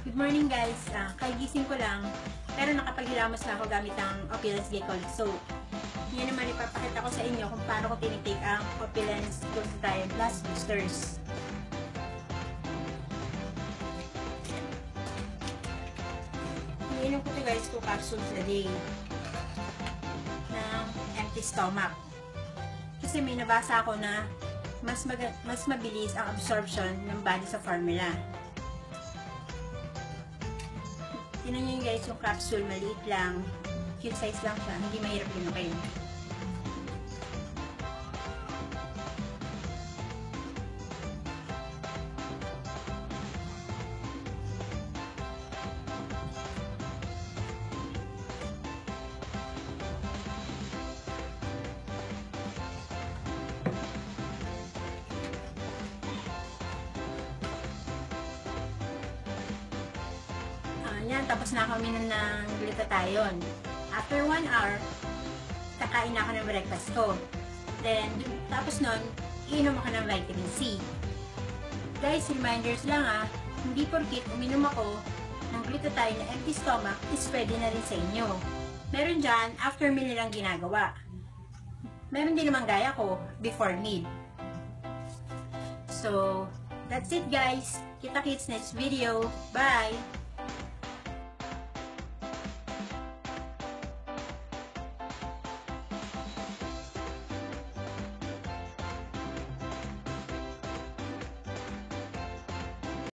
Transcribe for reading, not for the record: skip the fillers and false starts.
Good morning guys, kagising ko lang pero nakapaghilamos na ako gamit ang Opulence Glycol Soap. Ngayon naman ipapakita ko sa inyo kung paano ko tinitake ang Opulence Glycol Plus Boosters. Iniinom ko ito guys 2 capsules a day ng empty stomach. Kasi may nabasa ako na mas mabilis ang absorption ng body sa formula. Tingnan nyo guys yung capsule, maliit lang, cute size lang siya, hindi mahirap linukin. Yan, tapos na ako uminom ng glutathione. After 1 hour, kakain na ako ng breakfast ko. Then, tapos nun, iinom ako ng vitamin C. Guys, reminders lang hindi porkit uminom ako ng glutathione na empty stomach is pwede na rin sa inyo. Meron dyan, after meal nilang ginagawa. Meron din naman gaya ko, before meal. So, that's it guys. Kita-kits next video. Bye!